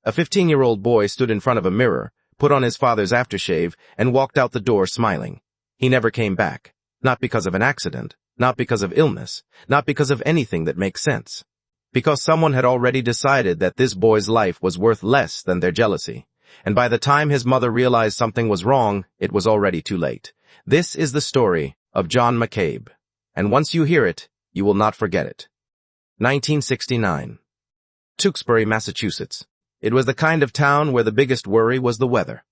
A 15-year-old boy stood in front of a mirror, put on his father's aftershave, and walked out the door smiling. He never came back. Not because of an accident, not because of illness, not because of anything that makes sense. Because someone had already decided that this boy's life was worth less than their jealousy. And by the time his mother realized something was wrong, it was already too late. This is the story of John McCabe. And once you hear it, you will not forget it. 1969. Tewksbury, Massachusetts. It was the kind of town where the biggest worry was the weather.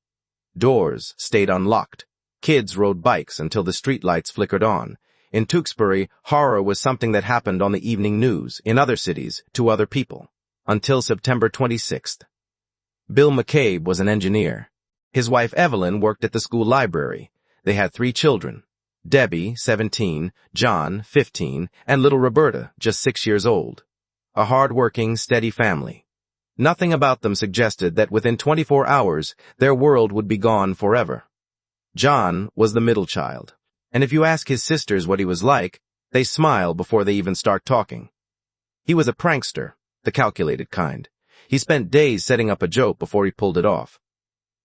Doors stayed unlocked. Kids rode bikes until the streetlights flickered on. In Tewksbury, horror was something that happened on the evening news, in other cities, to other people. Until September 26th. Bill McCabe was an engineer. His wife Evelyn worked at the school library. They had 3 children. Debbie, 17, John, 15, and little Roberta, just 6 years old. A hard-working, steady family. Nothing about them suggested that within 24 hours, their world would be gone forever. John was the middle child, and if you ask his sisters what he was like, they smile before they even start talking. He was a prankster, the calculated kind. He spent days setting up a joke before he pulled it off.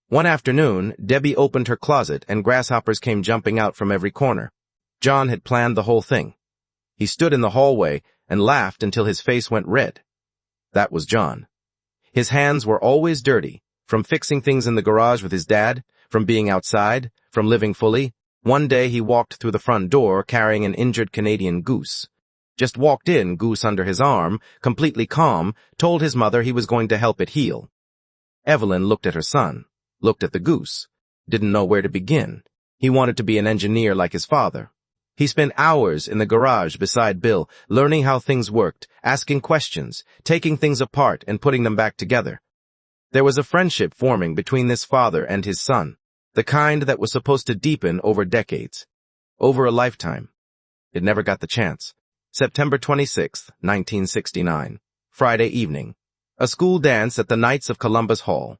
One afternoon, Debbie opened her closet and grasshoppers came jumping out from every corner. John had planned the whole thing. He stood in the hallway and laughed until his face went red. That was John. His hands were always dirty, from fixing things in the garage with his dad, from being outside, from living fully. One day he walked through the front door carrying an injured Canadian goose. Just walked in, goose under his arm, completely calm, told his mother he was going to help it heal. Evelyn looked at her son, looked at the goose, didn't know where to begin. He wanted to be an engineer like his father. He spent hours in the garage beside Bill, learning how things worked, asking questions, taking things apart and putting them back together. There was a friendship forming between this father and his son, the kind that was supposed to deepen over decades, over a lifetime. It never got the chance. September 26, 1969, Friday evening. A school dance at the Knights of Columbus Hall.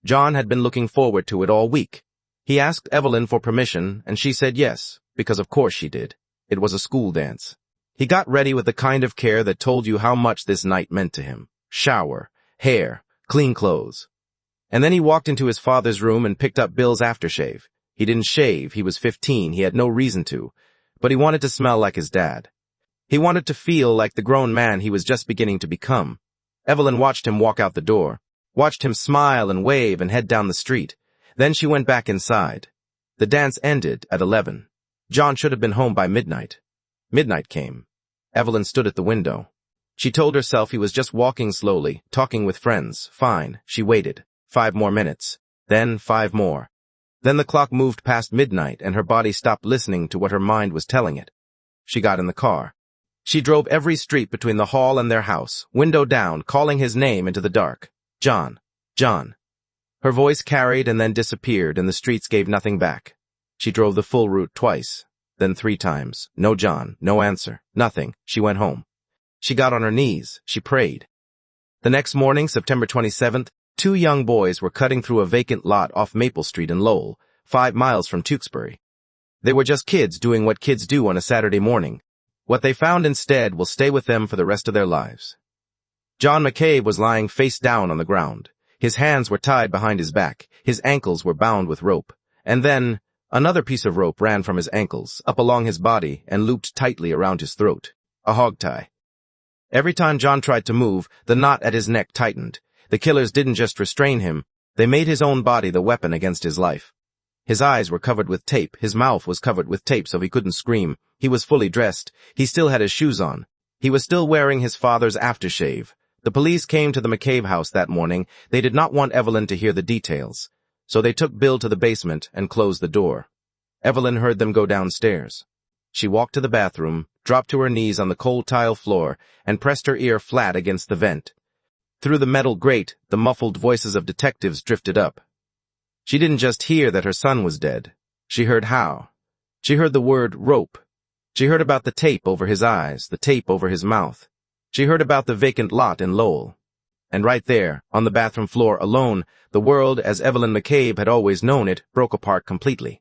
John had been looking forward to it all week. He asked Evelyn for permission, and she said yes, because of course she did. It was a school dance. He got ready with the kind of care that told you how much this night meant to him. Shower, hair, clean clothes. And then he walked into his father's room and picked up Bill's aftershave. He didn't shave, he was 15, he had no reason to, but he wanted to smell like his dad. He wanted to feel like the grown man he was just beginning to become. Evelyn watched him walk out the door, watched him smile and wave and head down the street. Then she went back inside. The dance ended at 11. John should have been home by midnight. Midnight came. Evelyn stood at the window. She told herself he was just walking slowly, talking with friends. Fine, she waited. 5 more minutes. Then 5 more. Then the clock moved past midnight and her body stopped listening to what her mind was telling it. She got in the car. She drove every street between the hall and their house, window down, calling his name into the dark. John. John. Her voice carried and then disappeared, and the streets gave nothing back. She drove the full route twice, then 3 times. No John, no answer, nothing. She went home. She got on her knees. She prayed. The next morning, September 27th, 2 young boys were cutting through a vacant lot off Maple Street in Lowell, 5 miles from Tewksbury. They were just kids doing what kids do on a Saturday morning. What they found instead will stay with them for the rest of their lives. John McCabe was lying face down on the ground. His hands were tied behind his back. His ankles were bound with rope. And then, another piece of rope ran from his ankles, up along his body, and looped tightly around his throat. A hog tie. Every time John tried to move, the knot at his neck tightened. The killers didn't just restrain him, they made his own body the weapon against his life. His eyes were covered with tape, his mouth was covered with tape so he couldn't scream. He was fully dressed. He still had his shoes on. He was still wearing his father's aftershave. The police came to the McCabe house that morning. They did not want Evelyn to hear the details, so they took Bill to the basement and closed the door. Evelyn heard them go downstairs. She walked to the bathroom, dropped to her knees on the cold tile floor, and pressed her ear flat against the vent. Through the metal grate, the muffled voices of detectives drifted up. She didn't just hear that her son was dead. She heard how. She heard the word rope. She heard about the tape over his eyes, the tape over his mouth. She heard about the vacant lot in Lowell. And right there, on the bathroom floor alone, the world, as Evelyn McCabe had always known it, broke apart completely.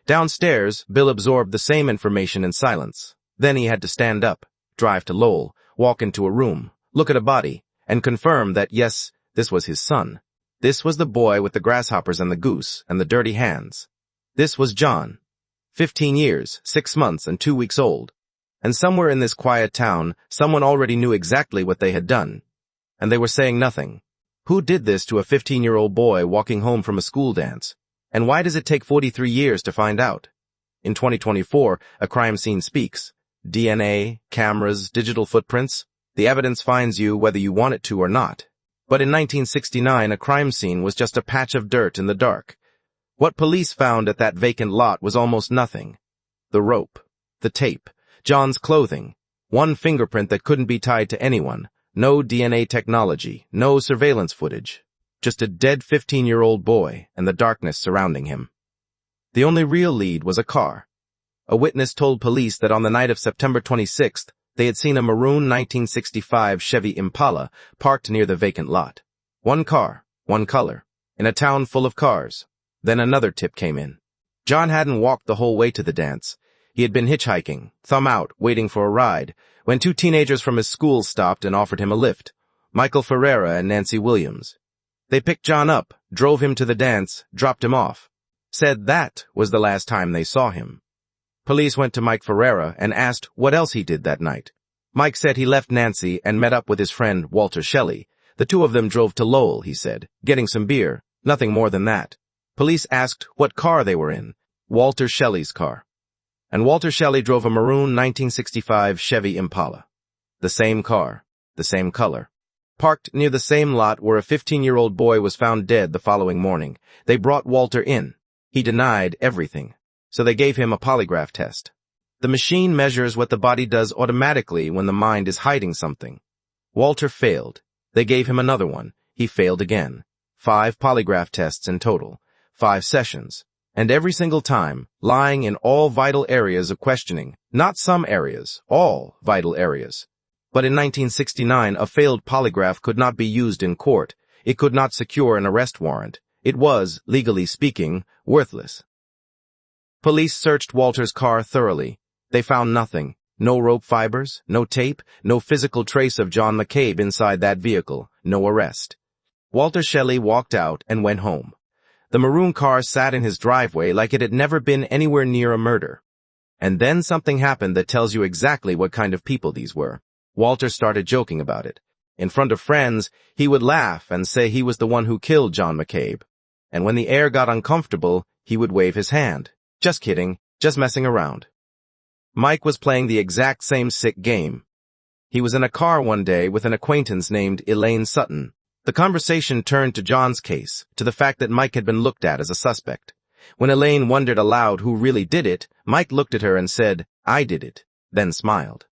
Downstairs, Bill absorbed the same information in silence. Then he had to stand up, drive to Lowell, walk into a room, look at a body, and confirm that, yes, This was his son. This was the boy with the grasshoppers and the goose and the dirty hands. This was John. 15 years, 6 months, and 2 weeks old. And somewhere in this quiet town, someone already knew exactly what they had done. And they were saying nothing. Who did this to a 15-year-old boy walking home from a school dance? And why does it take 43 years to find out? In 2024, a crime scene speaks. DNA, cameras, digital footprints. The evidence finds you whether you want it to or not. But in 1969, a crime scene was just a patch of dirt in the dark. What police found at that vacant lot was almost nothing. The rope, the tape, John's clothing, one fingerprint that couldn't be tied to anyone, no DNA technology, no surveillance footage, just a dead 15-year-old boy and the darkness surrounding him. The only real lead was a car. A witness told police that on the night of September 26th, they had seen a maroon 1965 Chevy Impala parked near the vacant lot. One car, one color, in a town full of cars. Then another tip came in. John hadn't walked the whole way to the dance. He had been hitchhiking, thumb out, waiting for a ride, when 2 teenagers from his school stopped and offered him a lift, Michael Ferreira and Nancy Williams. They picked John up, drove him to the dance, dropped him off. Said that was the last time they saw him. Police went to Mike Ferreira and asked what else he did that night. Mike said he left Nancy and met up with his friend Walter Shelley. The two of them drove to Lowell, he said, getting some beer, nothing more than that. Police asked what car they were in. Walter Shelley's car. And Walter Shelley drove a maroon 1965 Chevy Impala. The same car, the same color. Parked near the same lot where a 15-year-old boy was found dead the following morning. They brought Walter in. He denied everything. So they gave him a polygraph test. The machine measures what the body does automatically when the mind is hiding something. Walter failed. They gave him another one. He failed again. 5 polygraph tests in total. 5 sessions. And every single time, lying in all vital areas of questioning. Not some areas, all vital areas. But in 1969, a failed polygraph could not be used in court. It could not secure an arrest warrant. It was, legally speaking, worthless. Police searched Walter's car thoroughly. They found nothing. No rope fibers, no tape, no physical trace of John McCabe inside that vehicle, no arrest. Walter Shelley walked out and went home. The maroon car sat in his driveway like it had never been anywhere near a murder. And then something happened that tells you exactly what kind of people these were. Walter started joking about it. In front of friends, he would laugh and say he was the one who killed John McCabe. And when the air got uncomfortable, he would wave his hand. Just kidding, just messing around. Mike was playing the exact same sick game. He was in a car one day with an acquaintance named Elaine Sutton. The conversation turned to John's case, to the fact that Mike had been looked at as a suspect. When Elaine wondered aloud who really did it, Mike looked at her and said, "I did it," then smiled.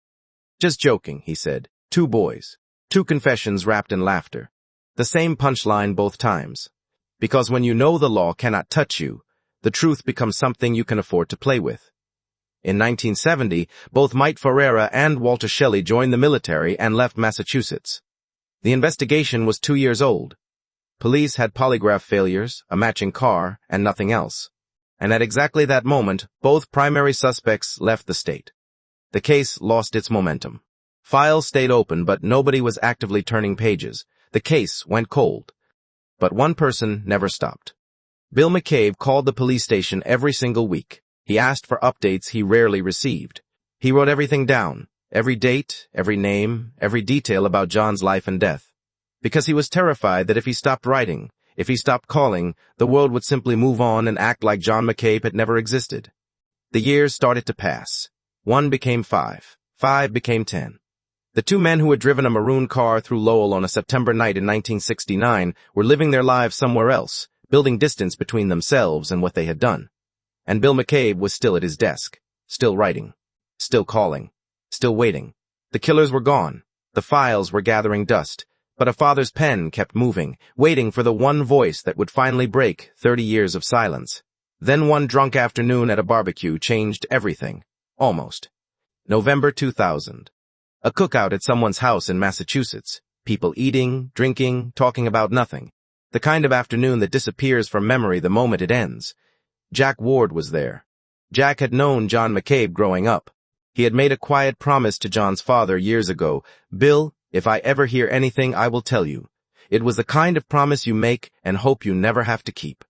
"Just joking," he said. 2 boys. 2 confessions wrapped in laughter. The same punchline both times. Because when you know the law cannot touch you, the truth becomes something you can afford to play with. In 1970, both Mike Ferreira and Walter Shelley joined the military and left Massachusetts. The investigation was 2 years old. Police had polygraph failures, a matching car, and nothing else. And at exactly that moment, both primary suspects left the state. The case lost its momentum. Files stayed open, but nobody was actively turning pages. The case went cold. But one person never stopped. Bill McCabe called the police station every single week. He asked for updates he rarely received. He wrote everything down, every date, every name, every detail about John's life and death. Because he was terrified that if he stopped writing, if he stopped calling, the world would simply move on and act like John McCabe had never existed. The years started to pass. 1 became 5. 5 became 10. The 2 men who had driven a maroon car through Lowell on a September night in 1969 were living their lives somewhere else, building distance between themselves and what they had done. And Bill McCabe was still at his desk, still writing, still calling, still waiting. The killers were gone. The files were gathering dust, but a father's pen kept moving, waiting for the one voice that would finally break 30 years of silence. Then one drunk afternoon at a barbecue changed everything. Almost. November 2000. A cookout at someone's house in Massachusetts. People eating, drinking, talking about nothing. The kind of afternoon that disappears from memory the moment it ends. Jack Ward was there. Jack had known John McCabe growing up. He had made a quiet promise to John's father years ago. "Bill, if I ever hear anything, I will tell you. It was the kind of promise you make and hope you never have to keep.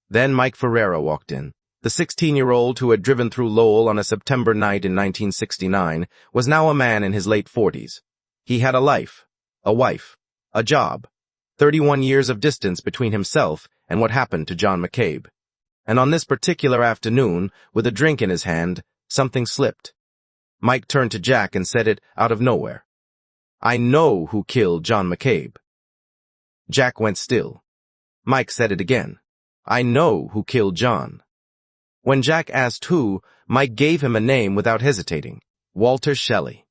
Then Mike Ferreira walked in. The 16-year-old who had driven through Lowell on a September night in 1969 was now a man in his late 40s. He had a life, a wife, a job, 31 years of distance between himself and what happened to John McCabe. And on this particular afternoon, with a drink in his hand, something slipped. Mike turned to Jack and said it out of nowhere. "I know who killed John McCabe." Jack went still. Mike said it again. "I know who killed John." When Jack asked who, Mike gave him a name without hesitating. Walter Shelley.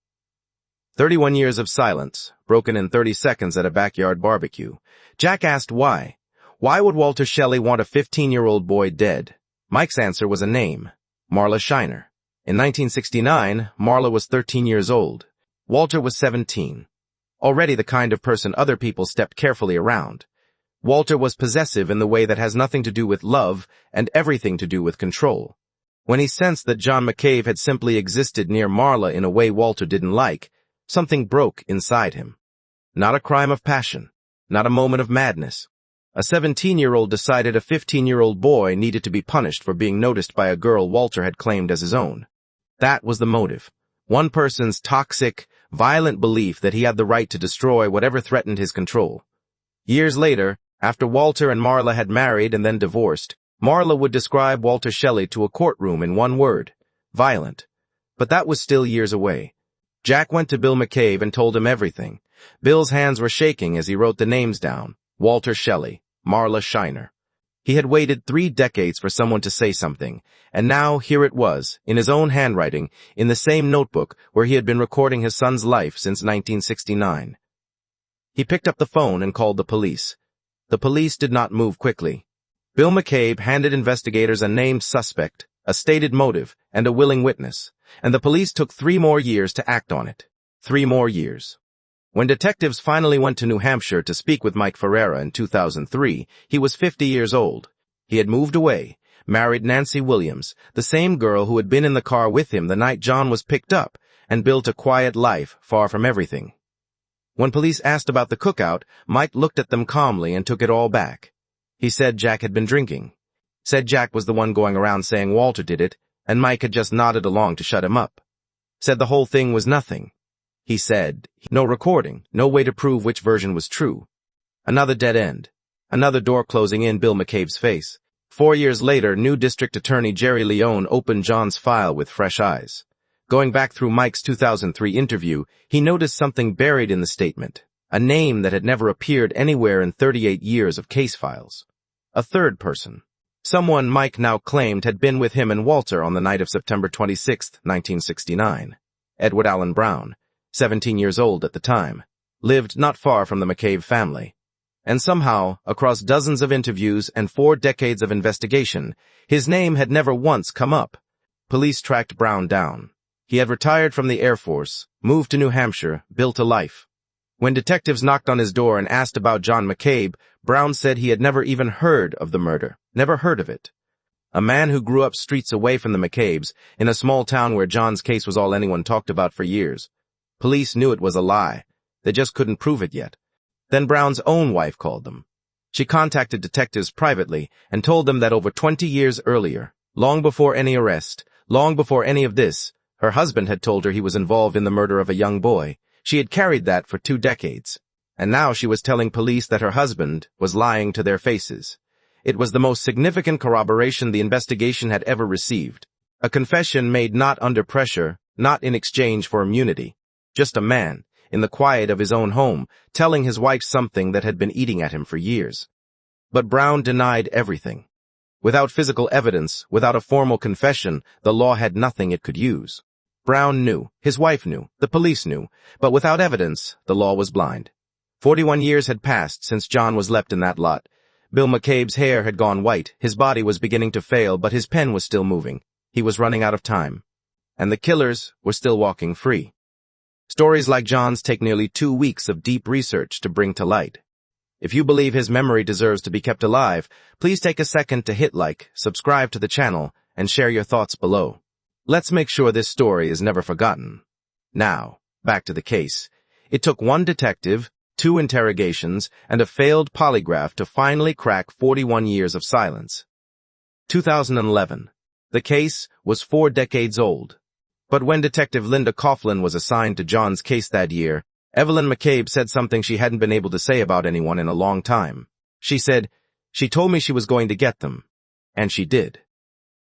31 years of silence, broken in 30 seconds at a backyard barbecue. Jack asked why. Why would Walter Shelley want a 15-year-old boy dead? Mike's answer was a name. Marla Shiner. In 1969, Marla was 13 years old. Walter was 17. Already the kind of person other people stepped carefully around. Walter was possessive in the way that has nothing to do with love and everything to do with control. When he sensed that John McCabe had simply existed near Marla in a way Walter didn't like, something broke inside him. Not a crime of passion, not a moment of madness. A 17-year-old decided a 15-year-old boy needed to be punished for being noticed by a girl Walter had claimed as his own. That was the motive. One person's toxic, violent belief that he had the right to destroy whatever threatened his control. Years later, after Walter and Marla had married and then divorced, Marla would describe Walter Shelley to a courtroom in one word: violent. But that was still years away. Jack went to Bill McCabe and told him everything. Bill's hands were shaking as he wrote the names down. Walter Shelley, Marla Shiner. He had waited 3 decades for someone to say something, and now here it was, in his own handwriting, in the same notebook where he had been recording his son's life since 1969. He picked up the phone and called the police. The police did not move quickly. Bill McCabe handed investigators a named suspect, a stated motive, and a willing witness, and the police took 3 more years to act on it. 3 more years. When detectives finally went to New Hampshire to speak with Mike Ferreira in 2003, he was 50 years old. He had moved away, married Nancy Williams, the same girl who had been in the car with him the night John was picked up, and built a quiet life far from everything. When police asked about the cookout, Mike looked at them calmly and took it all back. He said Jack had been drinking. Said Jack was the one going around saying Walter did it, and Mike had just nodded along to shut him up. Said the whole thing was nothing. He said, no recording, no way to prove which version was true. Another dead end. Another door closing in Bill McCabe's face. 4 years later, new District Attorney Jerry Leone opened John's file with fresh eyes. Going back through Mike's 2003 interview, he noticed something buried in the statement, a name that had never appeared anywhere in 38 years of case files. A third person. Someone Mike now claimed had been with him and Walter on the night of September 26, 1969. Edward Allen Brown, 17 years old at the time, lived not far from the McCabe family. And somehow, across dozens of interviews and 4 decades of investigation, his name had never once come up. Police tracked Brown down. He had retired from the Air Force, moved to New Hampshire, built a life. When detectives knocked on his door and asked about John McCabe, Brown said he had never even heard of the murder, never heard of it. A man who grew up streets away from the McCabes, in a small town where John's case was all anyone talked about for years. Police knew it was a lie. They just couldn't prove it yet. Then Brown's own wife called them. She contacted detectives privately and told them that over 20 years earlier, long before any arrest, long before any of this, her husband had told her he was involved in the murder of a young boy. She had carried that for 2 decades. And now she was telling police that her husband was lying to their faces. It was the most significant corroboration the investigation had ever received. A confession made not under pressure, not in exchange for immunity. Just a man, in the quiet of his own home, telling his wife something that had been eating at him for years. But Brown denied everything. Without physical evidence, without a formal confession, the law had nothing it could use. Brown knew, his wife knew, the police knew, but without evidence, the law was blind. 41 years had passed since John was left in that lot. Bill McCabe's hair had gone white, his body was beginning to fail, but his pen was still moving. He was running out of time. And the killers were still walking free. Stories like John's take nearly 2 weeks of deep research to bring to light. If you believe his memory deserves to be kept alive, please take a second to hit like, subscribe to the channel, and share your thoughts below. Let's make sure this story is never forgotten. Now, back to the case. It took one detective, 2 interrogations, and a failed polygraph to finally crack 41 years of silence. 2011. The case was 4 decades old. But when Detective Linda Coughlin was assigned to John's case that year, Evelyn McCabe said something she hadn't been able to say about anyone in a long time. She said, "She told me she was going to get them." And she did.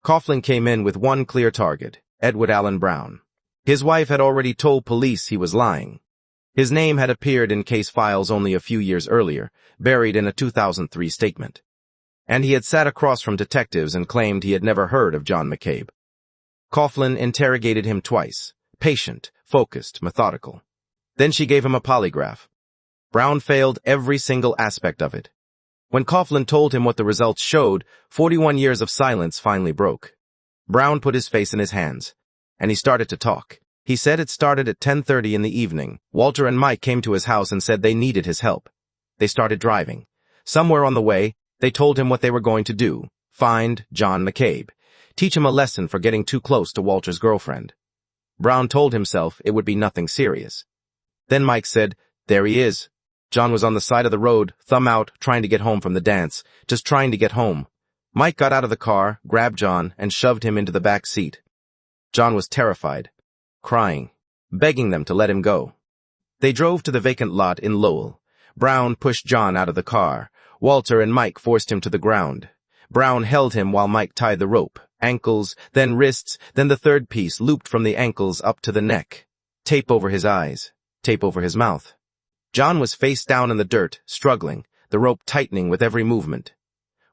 Coughlin came in with one clear target, Edward Allen Brown. His wife had already told police he was lying. His name had appeared in case files only a few years earlier, buried in a 2003 statement. And he had sat across from detectives and claimed he had never heard of John McCabe. Coughlin interrogated him twice, patient, focused, methodical. Then she gave him a polygraph. Brown failed every single aspect of it. When Coughlin told him what the results showed, 41 years of silence finally broke. Brown put his face in his hands, and he started to talk. He said it started at 10:30 in the evening. Walter and Mike came to his house and said they needed his help. They started driving. Somewhere on the way, they told him what they were going to do: find John McCabe, teach him a lesson for getting too close to Walter's girlfriend. Brown told himself it would be nothing serious. Then Mike said, "There he is." John was on the side of the road, thumb out, trying to get home from the dance, just trying to get home. Mike got out of the car, grabbed John, and shoved him into the back seat. John was terrified, crying, begging them to let him go. They drove to the vacant lot in Lowell. Brown pushed John out of the car. Walter and Mike forced him to the ground. Brown held him while Mike tied the rope, ankles, then wrists, then the third piece looped from the ankles up to the neck. Tape over his eyes, tape over his mouth. John was face down in the dirt, struggling, the rope tightening with every movement.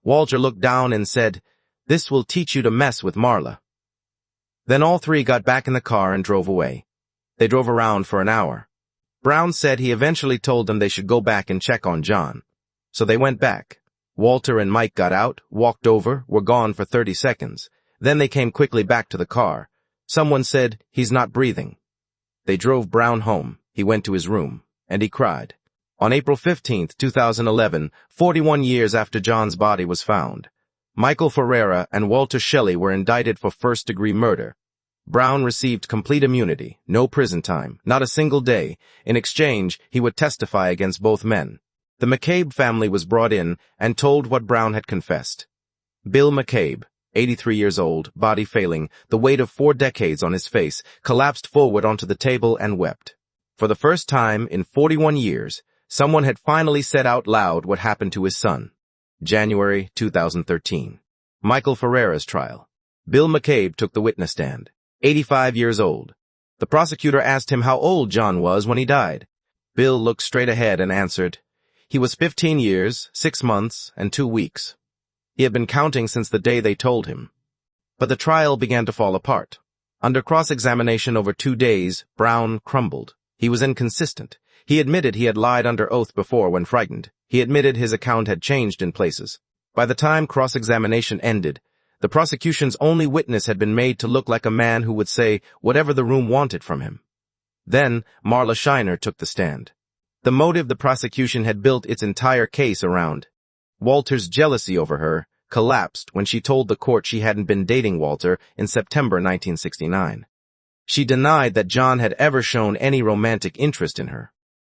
Walter looked down and said, "This will teach you to mess with Marla." Then all three got back in the car and drove away. They drove around for an hour. Brown said he eventually told them they should go back and check on John. So they went back. Walter and Mike got out, walked over, were gone for 30 seconds. Then they came quickly back to the car. Someone said, "He's not breathing." They drove Brown home. He went to his room, and he cried. On April 15th, 2011, 41 years after John's body was found, Michael Ferreira and Walter Shelley were indicted for first-degree murder. Brown received complete immunity, no prison time, not a single day. In exchange, he would testify against both men. The McCabe family was brought in and told what Brown had confessed. Bill McCabe, 83 years old, body failing, the weight of 4 decades on his face, collapsed forward onto the table and wept. For the first time in 41 years, someone had finally said out loud what happened to his son. January 2013. Michael Ferreira's trial. Bill McCabe took the witness stand. 85 years old. The prosecutor asked him how old John was when he died. Bill looked straight ahead and answered, "He was 15 years, 6 months, and 2 weeks. He had been counting since the day they told him." But the trial began to fall apart. Under cross-examination over 2 days, Brown crumbled. He was inconsistent. He admitted he had lied under oath before when frightened. He admitted his account had changed in places. By the time cross-examination ended, the prosecution's only witness had been made to look like a man who would say whatever the room wanted from him. Then Marla Shiner took the stand. The motive the prosecution had built its entire case around. Walter's jealousy over her collapsed when she told the court she hadn't been dating Walter in September 1969. She denied that John had ever shown any romantic interest in her.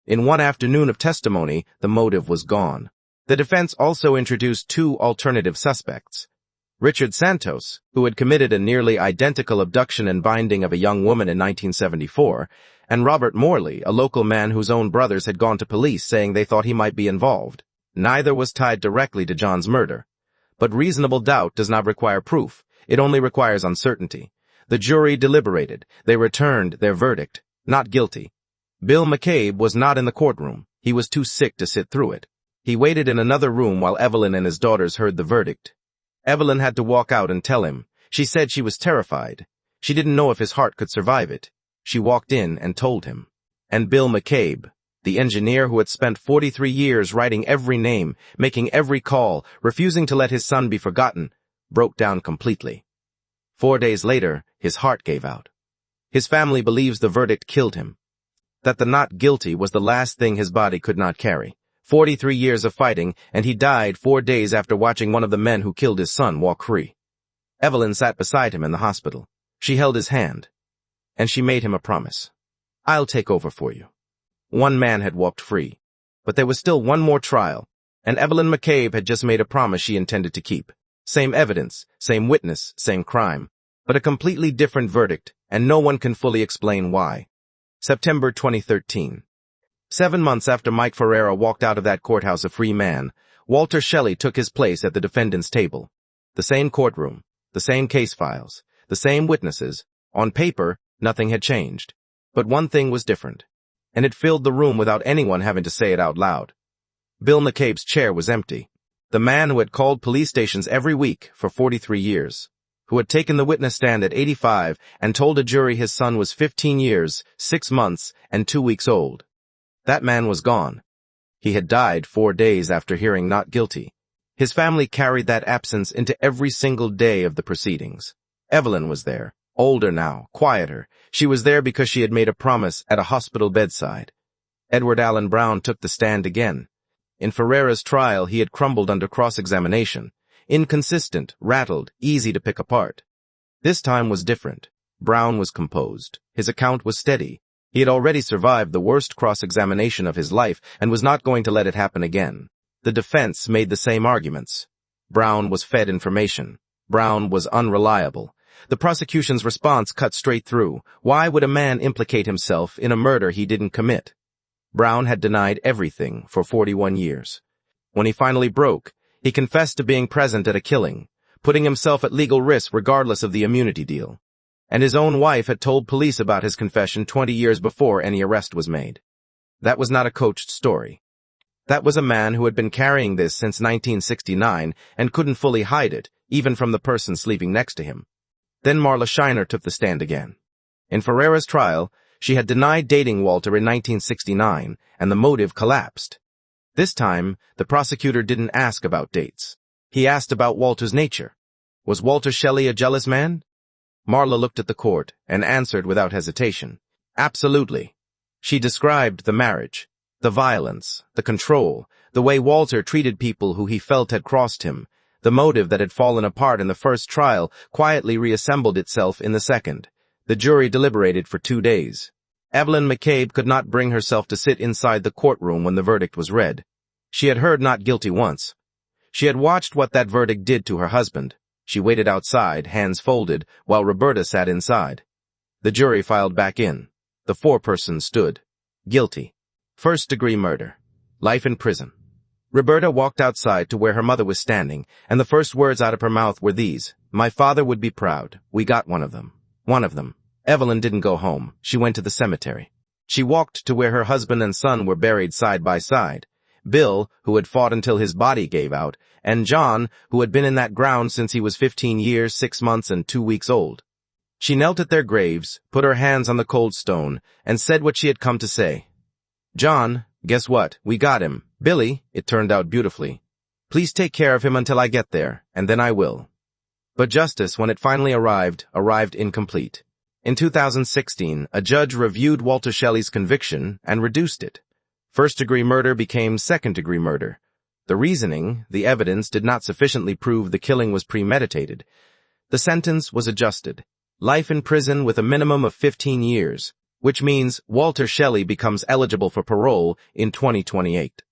In one afternoon of testimony, the motive was gone. The defense also introduced 2 alternative suspects. Richard Santos, who had committed a nearly identical abduction and binding of a young woman in 1974, and Robert Morley, a local man whose own brothers had gone to police saying they thought he might be involved. Neither was tied directly to John's murder. But reasonable doubt does not require proof. It only requires uncertainty. The jury deliberated. They returned their verdict, not guilty. Bill McCabe was not in the courtroom. He was too sick to sit through it. He waited in another room while Evelyn and his daughters heard the verdict. Evelyn had to walk out and tell him. She said she was terrified. She didn't know if his heart could survive it. She walked in and told him. And Bill McCabe, the engineer who had spent 43 years writing every name, making every call, refusing to let his son be forgotten, broke down completely. 4 days later, his heart gave out. His family believes the verdict killed him. That the not guilty was the last thing his body could not carry. 43 years of fighting, and he died 4 days after watching one of the men who killed his son walk free. Evelyn sat beside him in the hospital. She held his hand, and she made him a promise. "I'll take over for you." One man had walked free. But there was still one more trial, and Evelyn McCabe had just made a promise she intended to keep. Same evidence, same witness, same crime, but a completely different verdict, and no one can fully explain why. September 2013. 7 months after Mike Ferreira walked out of that courthouse a free man, Walter Shelley took his place at the defendant's table. The same courtroom, the same case files, the same witnesses. On paper, nothing had changed. But one thing was different, and it filled the room without anyone having to say it out loud. Bill McCabe's chair was empty. The man who had called police stations every week for 43 years, who had taken the witness stand at 85 and told a jury his son was 15 years, 6 months, and 2 weeks old. That man was gone. He had died 4 days after hearing not guilty. His family carried that absence into every single day of the proceedings. Evelyn was there, older now, quieter. She was there because she had made a promise at a hospital bedside. Edward Allen Brown took the stand again. In Ferreira's trial, he had crumbled under cross-examination. Inconsistent, rattled, easy to pick apart. This time was different. Brown was composed. His account was steady. He had already survived the worst cross-examination of his life and was not going to let it happen again. The defense made the same arguments. Brown was fed information. Brown was unreliable. The prosecution's response cut straight through. Why would a man implicate himself in a murder he didn't commit? Brown had denied everything for 41 years. When he finally broke, he confessed to being present at a killing, putting himself at legal risk regardless of the immunity deal. And his own wife had told police about his confession 20 years before any arrest was made. That was not a coached story. That was a man who had been carrying this since 1969 and couldn't fully hide it, even from the person sleeping next to him. Then Marla Shiner took the stand again. In Ferreira's trial, she had denied dating Walter in 1969, and the motive collapsed. This time, the prosecutor didn't ask about dates. He asked about Walter's nature. Was Walter Shelley a jealous man? Marla looked at the court and answered without hesitation. Absolutely. She described the marriage, the violence, the control, the way Walter treated people who he felt had crossed him. The motive that had fallen apart in the first trial quietly reassembled itself in the second. The jury deliberated for 2 days. Evelyn McCabe could not bring herself to sit inside the courtroom when the verdict was read. She had heard not guilty once. She had watched what that verdict did to her husband. She waited outside, hands folded, while Roberta sat inside. The jury filed back in. The foreperson stood. Guilty. First-degree murder. Life in prison. Roberta walked outside to where her mother was standing, and the first words out of her mouth were these: "My father would be proud. We got one of them. One of them." Evelyn didn't go home. She went to the cemetery. She walked to where her husband and son were buried side by side. Bill, who had fought until his body gave out, and John, who had been in that ground since he was 15 years, 6 months, and 2 weeks old. She knelt at their graves, put her hands on the cold stone, and said what she had come to say. "John, guess what? We got him. Billy, it turned out beautifully. Please take care of him until I get there, and then I will." But justice, when it finally arrived incomplete. In 2016, a judge reviewed Walter Shelley's conviction and reduced it. First-degree murder became second-degree murder. The reasoning, the evidence, did not sufficiently prove the killing was premeditated. The sentence was adjusted. Life in prison with a minimum of 15 years, which means Walter Shelley becomes eligible for parole in 2028.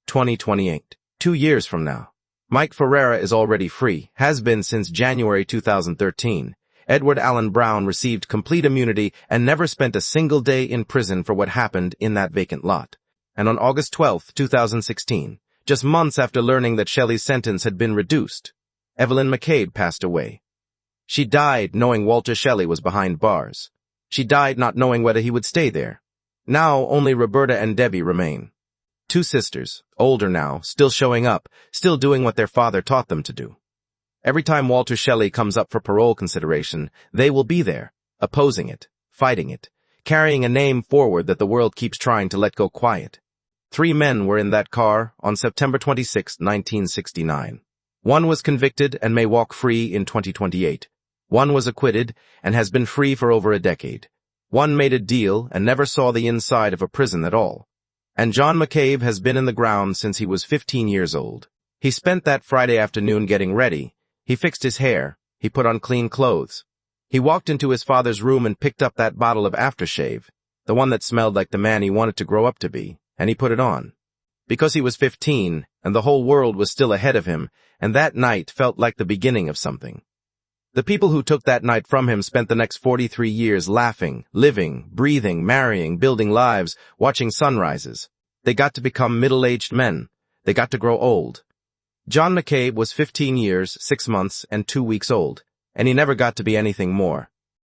2028. 2 years from now. Mike Ferreira is already free, has been since January 2013. Edward Allen Brown received complete immunity and never spent a single day in prison for what happened in that vacant lot. And on August 12, 2016, just months after learning that Shelley's sentence had been reduced, Evelyn McCabe passed away. She died knowing Walter Shelley was behind bars. She died not knowing whether he would stay there. Now only Roberta and Debbie remain. 2 sisters, older now, still showing up, still doing what their father taught them to do. Every time Walter Shelley comes up for parole consideration, they will be there, opposing it, fighting it, carrying a name forward that the world keeps trying to let go quiet. 3 men were in that car on September 26, 1969. One was convicted and may walk free in 2028. One was acquitted and has been free for over a decade. One made a deal and never saw the inside of a prison at all. And John McCabe has been in the ground since he was 15 years old. He spent that Friday afternoon getting ready. He fixed his hair. He put on clean clothes. He walked into his father's room and picked up that bottle of aftershave, the one that smelled like the man he wanted to grow up to be, and he put it on. Because he was 15, and the whole world was still ahead of him, and that night felt like the beginning of something. The people who took that night from him spent the next 43 years laughing, living, breathing, marrying, building lives, watching sunrises. They got to become middle-aged men. They got to grow old. John McCabe was 15 years, 6 months, and 2 weeks old, and he never got to be anything more.